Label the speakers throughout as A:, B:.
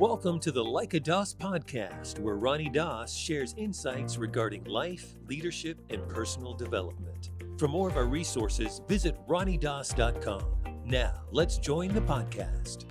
A: Welcome to the Like a DOS podcast, where Ronnie Doss shares insights regarding life, leadership, and personal development. For more of our resources, visit ronniedoss.com. Now, let's join the podcast.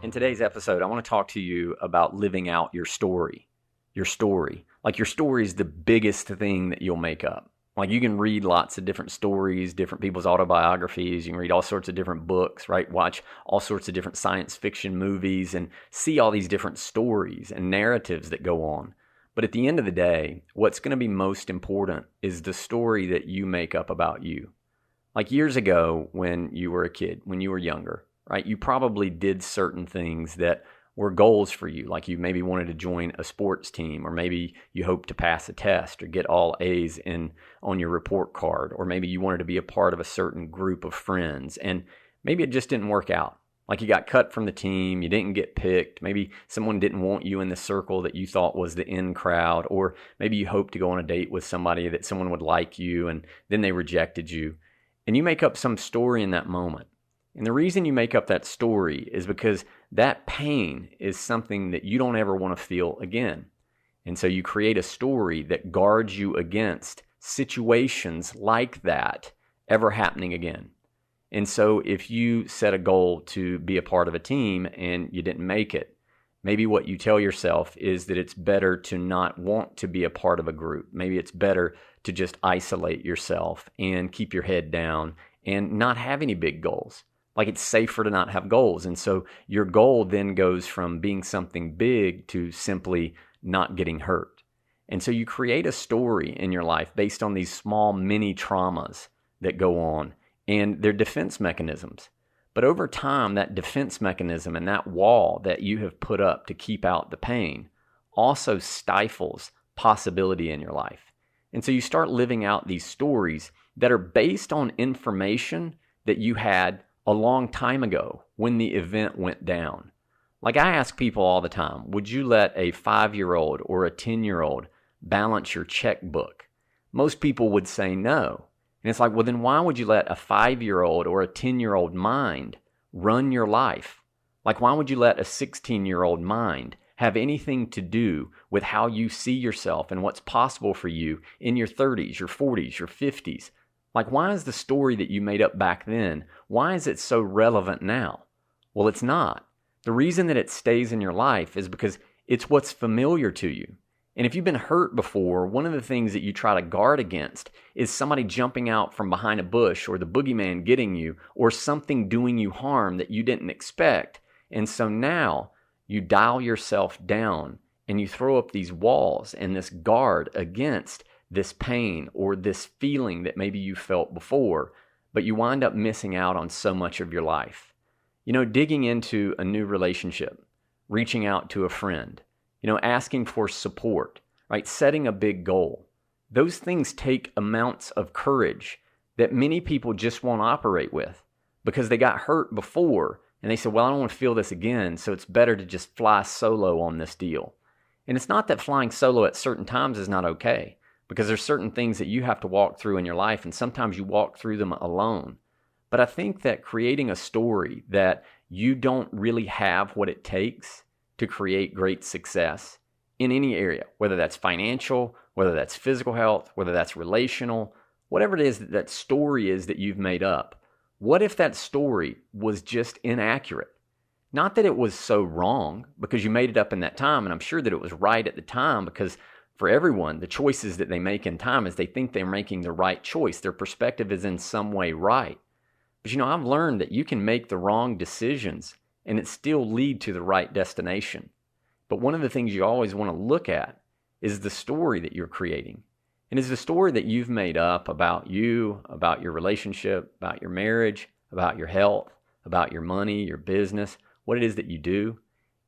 B: In today's episode, I want to talk to you about living out your story. Your story. Like, your story is the biggest thing that you'll make up. Like, you can read lots of different stories, different people's autobiographies. You can read all sorts of different books, right? Watch all sorts of different science fiction movies and see all these different stories and narratives that go on. But at the end of the day, what's going to be most important is the story that you make up about you. Like, years ago, when you were a kid, when you were younger, right? You probably did certain things that were goals for you, like you maybe wanted to join a sports team, or maybe you hoped to pass a test or get all A's on your report card, or maybe you wanted to be a part of a certain group of friends, and maybe it just didn't work out. Like, you got cut from the team, you didn't get picked, maybe someone didn't want you in the circle that you thought was the in crowd, or maybe you hoped to go on a date with somebody that someone would like you, and then they rejected you, and you make up some story in that moment. And the reason you make up that story is because that pain is something that you don't ever want to feel again. And so you create a story that guards you against situations like that ever happening again. And so if you set a goal to be a part of a team and you didn't make it, maybe what you tell yourself is that it's better to not want to be a part of a group. Maybe it's better to just isolate yourself and keep your head down and not have any big goals. Like, it's safer to not have goals. And so your goal then goes from being something big to simply not getting hurt. And so you create a story in your life based on these small mini traumas that go on, and they're defense mechanisms. But over time, that defense mechanism and that wall that you have put up to keep out the pain also stifles possibility in your life. And so you start living out these stories that are based on information that you had a long time ago when the event went down. Like, I ask people all the time, would you let a 5-year-old or a 10-year-old balance your checkbook? Most people would say no. And it's like, well, then why would you let a 5-year-old or a 10-year-old mind run your life? Like, why would you let a 16-year-old mind have anything to do with how you see yourself and what's possible for you in your 30s, your 40s, your 50s? Like, why is the story that you made up back then, why is it so relevant now? Well, it's not. The reason that it stays in your life is because it's what's familiar to you. And if you've been hurt before, one of the things that you try to guard against is somebody jumping out from behind a bush, or the boogeyman getting you, or something doing you harm that you didn't expect. And so now you dial yourself down and you throw up these walls and this guard against this pain or this feeling that maybe you felt before, but you wind up missing out on so much of your life. You know, digging into a new relationship, reaching out to a friend, asking for support, right? Setting a big goal. Those things take amounts of courage that many people just won't operate with because they got hurt before and they said, well, I don't want to feel this again, so it's better to just fly solo on this deal. And it's not that flying solo at certain times is not okay, because there's certain things that you have to walk through in your life, and sometimes you walk through them alone. But I think that creating a story that you don't really have what it takes to create great success in any area, whether that's financial, whether that's physical health, whether that's relational, whatever it is that story is that you've made up, what if that story was just inaccurate? Not that it was so wrong because you made it up in that time, and I'm sure that it was right at the time, because for everyone, the choices that they make in time is they think they're making the right choice. Their perspective is in some way right. But I've learned that you can make the wrong decisions and it still lead to the right destination. But one of the things you always want to look at is the story that you're creating. And is the story that you've made up about you, about your relationship, about your marriage, about your health, about your money, your business, what it is that you do,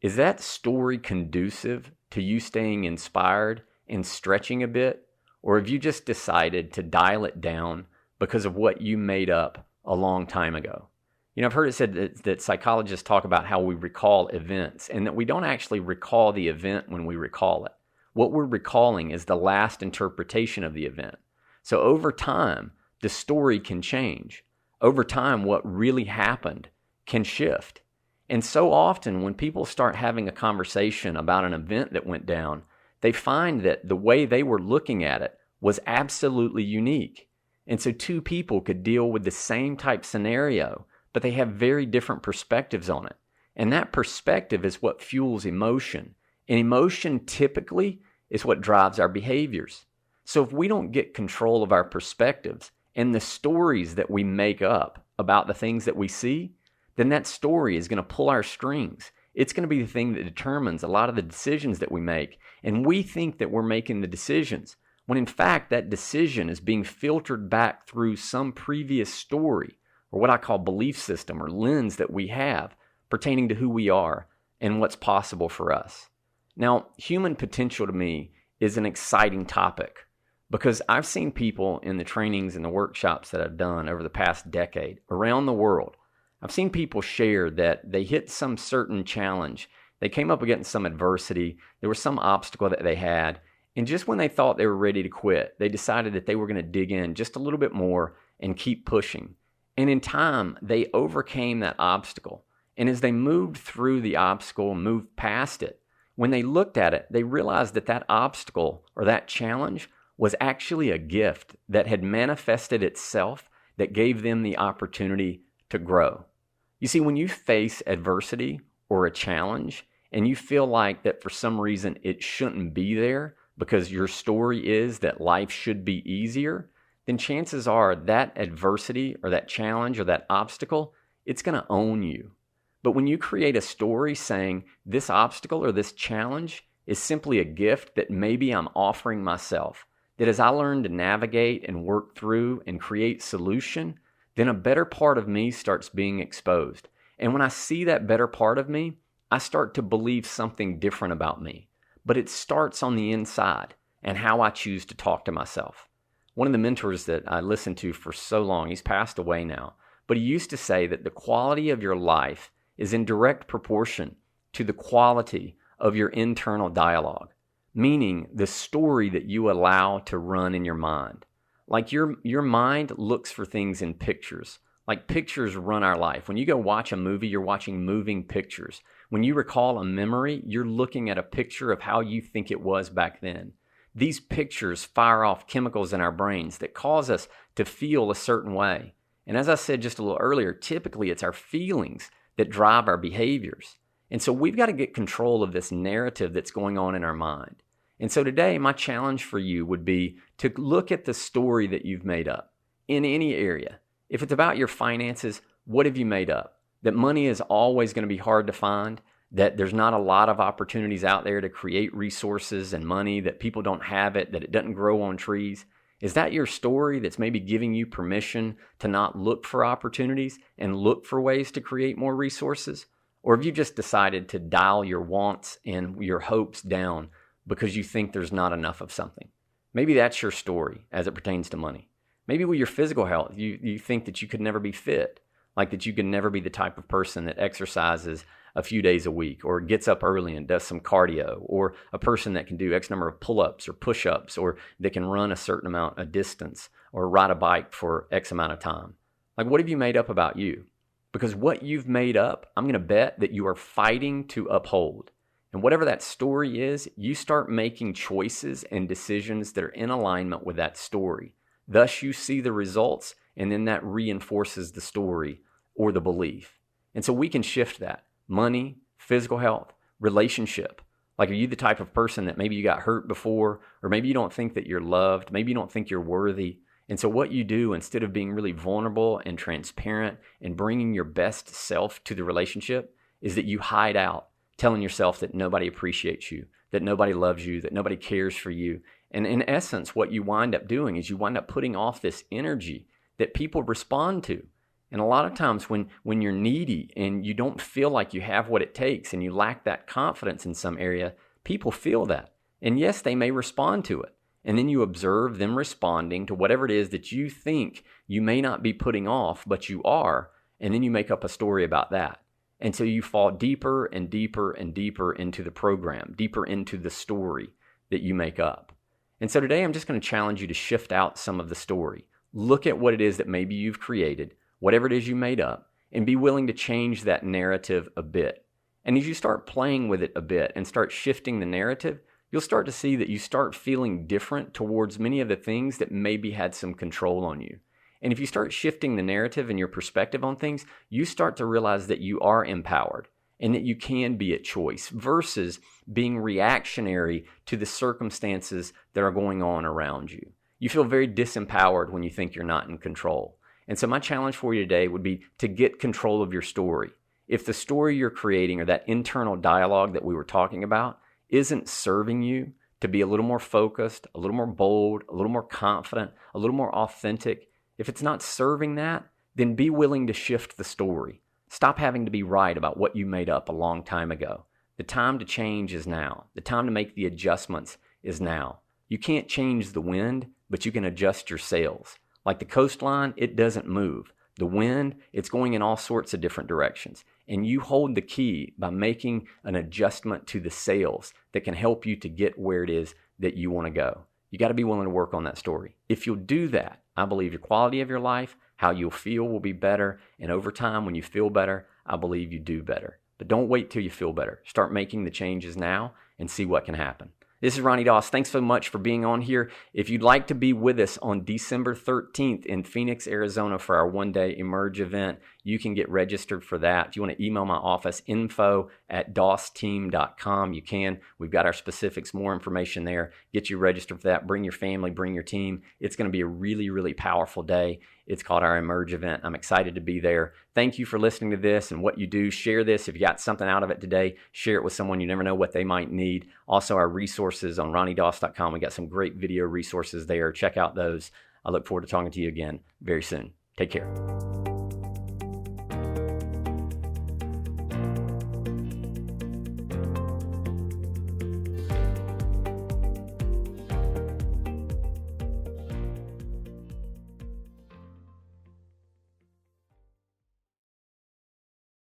B: is that story conducive to you staying inspired and stretching a bit? Or have you just decided to dial it down because of what you made up a long time ago? I've heard it said that psychologists talk about how we recall events and that we don't actually recall the event when we recall it. What we're recalling is the last interpretation of the event. So over time, the story can change. Over time, what really happened can shift. And so often when people start having a conversation about an event that went down, they find that the way they were looking at it was absolutely unique. And so two people could deal with the same type scenario, but they have very different perspectives on it. And that perspective is what fuels emotion. And emotion typically is what drives our behaviors. So if we don't get control of our perspectives and the stories that we make up about the things that we see, then that story is going to pull our strings. It's going to be the thing that determines a lot of the decisions that we make. And we think that we're making the decisions, when in fact that decision is being filtered back through some previous story, or what I call belief system or lens that we have pertaining to who we are and what's possible for us. Now, human potential to me is an exciting topic because I've seen people in the trainings and the workshops that I've done over the past decade around the world. I've seen people share that they hit some certain challenge. They came up against some adversity. There was some obstacle that they had. And just when they thought they were ready to quit, they decided that they were going to dig in just a little bit more and keep pushing. And in time, they overcame that obstacle. And as they moved through the obstacle, moved past it, when they looked at it, they realized that that obstacle or that challenge was actually a gift that had manifested itself that gave them the opportunity to grow. You see, when you face adversity or a challenge and you feel like that for some reason it shouldn't be there because your story is that life should be easier, then chances are that adversity or that challenge or that obstacle, it's going to own you. But when you create a story saying this obstacle or this challenge is simply a gift that maybe I'm offering myself, that as I learn to navigate and work through and create solution, then a better part of me starts being exposed. And when I see that better part of me, I start to believe something different about me. But it starts on the inside and how I choose to talk to myself. One of the mentors that I listened to for so long, he's passed away now, but he used to say that the quality of your life is in direct proportion to the quality of your internal dialogue, meaning the story that you allow to run in your mind. Like your mind looks for things in pictures. Like pictures run our life. When you go watch a movie, you're watching moving pictures. When you recall a memory, you're looking at a picture of how you think it was back then. These pictures fire off chemicals in our brains that cause us to feel a certain way. And as I said just a little earlier, typically it's our feelings that drive our behaviors. And so we've got to get control of this narrative that's going on in our mind. And so today, my challenge for you would be to look at the story that you've made up in any area. If it's about your finances, what have you made up? That money is always going to be hard to find, that there's not a lot of opportunities out there to create resources and money, that people don't have it, that it doesn't grow on trees. Is that your story that's maybe giving you permission to not look for opportunities and look for ways to create more resources? Or have you just decided to dial your wants and your hopes down because you think there's not enough of something? Maybe that's your story as it pertains to money. Maybe with your physical health, you think that you could never be fit, like that you could never be the type of person that exercises a few days a week or gets up early and does some cardio, or a person that can do X number of pull-ups or push-ups, or that can run a certain amount of distance or ride a bike for X amount of time. Like, what have you made up about you? Because what you've made up, I'm going to bet that you are fighting to uphold. And whatever that story is, you start making choices and decisions that are in alignment with that story. Thus, you see the results, and then that reinforces the story or the belief. And so we can shift that. Money, physical health, relationship. Like, are you the type of person that maybe you got hurt before, or maybe you don't think that you're loved, maybe you don't think you're worthy? And so what you do, instead of being really vulnerable and transparent and bringing your best self to the relationship, is that you hide out, telling yourself that nobody appreciates you, that nobody loves you, that nobody cares for you. And in essence, what you wind up doing is you wind up putting off this energy that people respond to. And a lot of times when you're needy and you don't feel like you have what it takes and you lack that confidence in some area, people feel that. And yes, they may respond to it. And then you observe them responding to whatever it is that you think you may not be putting off, but you are. And then you make up a story about that. And so you fall deeper and deeper and deeper into the program, deeper into the story that you make up. And so today I'm just going to challenge you to shift out some of the story. Look at what it is that maybe you've created, whatever it is you made up, and be willing to change that narrative a bit. And as you start playing with it a bit and start shifting the narrative, you'll start to see that you start feeling different towards many of the things that maybe had some control on you. And if you start shifting the narrative and your perspective on things, you start to realize that you are empowered and that you can be at choice versus being reactionary to the circumstances that are going on around you. You feel very disempowered when you think you're not in control. And so my challenge for you today would be to get control of your story. If the story you're creating or that internal dialogue that we were talking about isn't serving you to be a little more focused, a little more bold, a little more confident, a little more authentic, if it's not serving that, then be willing to shift the story. Stop having to be right about what you made up a long time ago. The time to change is now. The time to make the adjustments is now. You can't change the wind, but you can adjust your sails. Like the coastline, it doesn't move. The wind, it's going in all sorts of different directions. And you hold the key by making an adjustment to the sails that can help you to get where it is that you want to go. You got to be willing to work on that story. If you'll do that, I believe your quality of your life, how you'll feel will be better. And over time, when you feel better, I believe you do better. But don't wait till you feel better. Start making the changes now and see what can happen. This is Ronnie Doss. Thanks so much for being on here. If you'd like to be with us on December 13th in Phoenix, Arizona for our one-day Emerge event, you can get registered for that. If you want to email my office, info@dossteam.com, you can. We've got our specifics, more information there. Get you registered for that. Bring your family, bring your team. It's going to be a really, really powerful day. It's called our Emerge event. I'm excited to be there. Thank you for listening to this and what you do. Share this. If you got something out of it today, share it with someone. You never know what they might need. Also, our resources on ronniedoss.com. We got some great video resources there. Check out those. I look forward to talking to you again very soon. Take care.